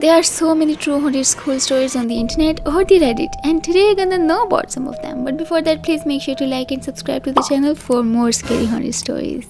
There are so many true haunted school stories on the internet or the Reddit, and today you're gonna know about some of them. But before that, please make sure to like and subscribe to the channel for more scary haunted stories.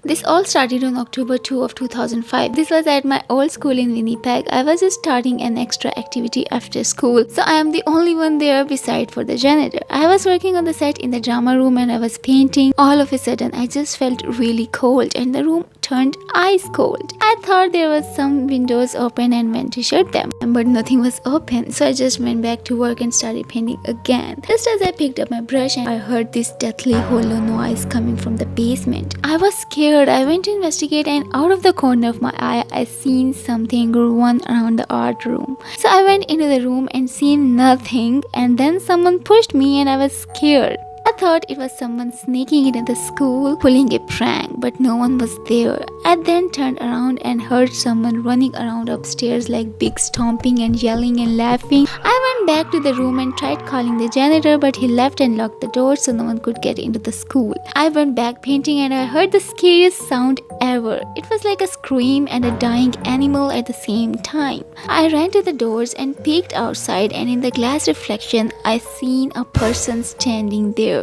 This all started on October 2 of 2005. This was at my old school in Winnipeg. I was just starting an extra activity after school, so I am the only one there beside for the janitor. I was working on the set in the drama room and I was painting. All of a sudden, I just felt really cold and the room turned ice cold. I thought there was some windows open and went to shut them, but nothing was open, so I just went back to work and started painting again. Just as I picked up my brush, I heard this deathly hollow noise coming from the basement. I was scared. I went to investigate, and out of the corner of my eye, I seen something run around the art room. So I went into the room and seen nothing, and then someone pushed me and I was scared. I thought it was someone sneaking into the school, pulling a prank, but no one was there. I then turned around and heard someone running around upstairs like big stomping and yelling and laughing. I went back to the room and tried calling the janitor, but he left and locked the door so no one could get into the school. I went back painting and I heard the scariest sound ever. It was like a scream and a dying animal at the same time. I ran to the doors and peeked outside, and in the glass reflection, I seen a person standing there.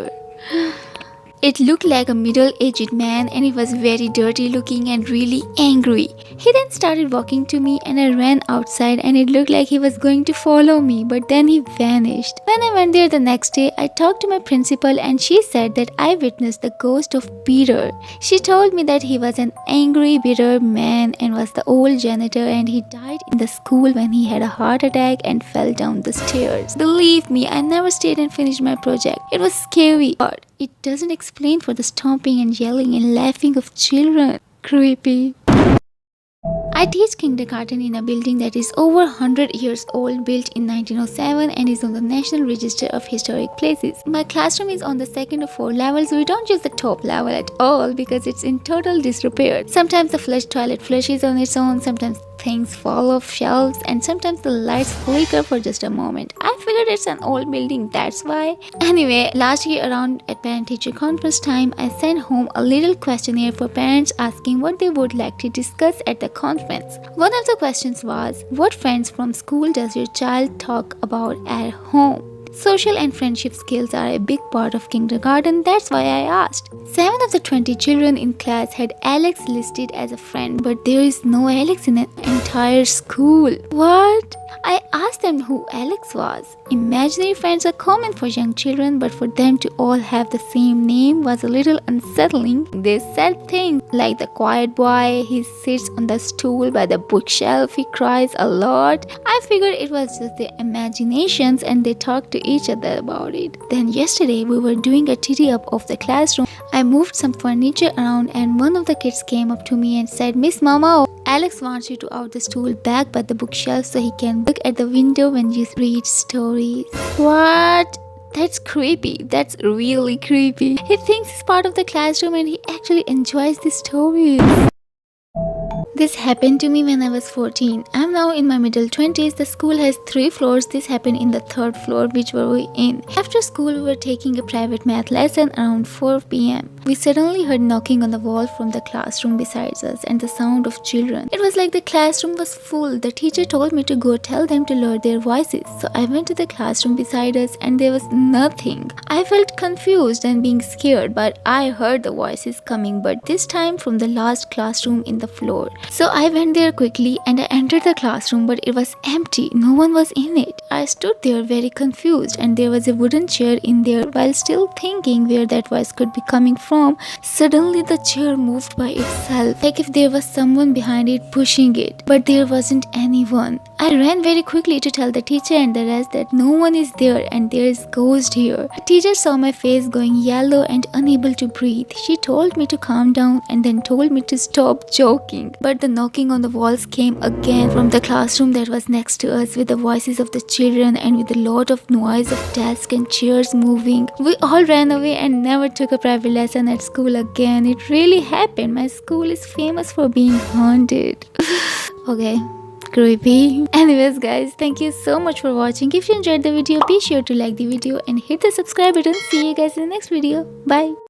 It looked like a middle-aged man, and he was very dirty looking and really angry. He then started walking to me and I ran outside, and it looked like he was going to follow me, but then he vanished. When I went there the next day, I talked to my principal and she said that I witnessed the ghost of Peter. She told me that he was an angry, bitter man and was the old janitor, and he died in the school when he had a heart attack and fell down the stairs. Believe me, I never stayed and finished my project. It was scary, but it doesn't explain for the stomping and yelling and laughing of children. Creepy. I teach kindergarten in a building that is over 100 years old, built in 1907 and is on the National Register of Historic Places. My classroom is on the second or fourth levels. We don't use the top level at all because it's in total disrepair. Sometimes the flush toilet flushes on its own, sometimes things fall off shelves, and sometimes the lights flicker for just a moment. I figured it's an old building, that's why. Anyway, last year around at parent-teacher conference time, I sent home a little questionnaire for parents asking what they would like to discuss at the conference. One of the questions was, what friends from school does your child talk about at home? Social and friendship skills are a big part of kindergarten, that's why I asked. 7 of the 20 children in class had Alex listed as a friend, but there is no Alex in an entire school. What? I asked them who Alex was. Imaginary friends are common for young children, but for them to all have the same name was a little unsettling. They said things like the quiet boy, he sits on the stool by the bookshelf, he cries a lot. I figured it was just their imaginations and they talked to each other about it. Then yesterday we were doing a tidy up of the classroom. I moved some furniture around and one of the kids came up to me and said, Miss Mama, Alex wants you to out the stool back by the bookshelf so he can look at the window when you read stories. What? That's creepy. That's really creepy. He thinks he's part of the classroom and he actually enjoys the stories. This happened to me when I was 14. I'm now in my middle 20s. The school has 3 floors. This happened in the 3rd floor, which were we in. After school, we were taking a private math lesson around 4 p.m. We suddenly heard knocking on the wall from the classroom beside us and the sound of children. It was like the classroom was full. The teacher told me to go tell them to lower their voices. So I went to the classroom beside us and there was nothing. I felt confused and being scared, but I heard the voices coming, but this time from the last classroom in the floor. So I went there quickly and I entered the classroom, but it was empty. No one was in it. I stood there very confused, and there was a wooden chair in there. While still thinking where that voice could be coming from, suddenly the chair moved by itself, like if there was someone behind it pushing it, but there wasn't anyone. I ran very quickly to tell the teacher and the rest that no one is there and there is ghost here. The teacher saw my face going yellow and unable to breathe. She told me to calm down and then told me to stop joking. But the knocking on the walls came again from the classroom that was next to us, with the voices of the children and with a lot of noise of desks and chairs moving. We all ran away and never took a private lesson at school again. It really happened. My school is famous for being haunted. Okay. Creepy. Anyways guys, thank you so much for watching. If you enjoyed the video, be sure to like the video and hit the subscribe button. See you guys in the next video. Bye.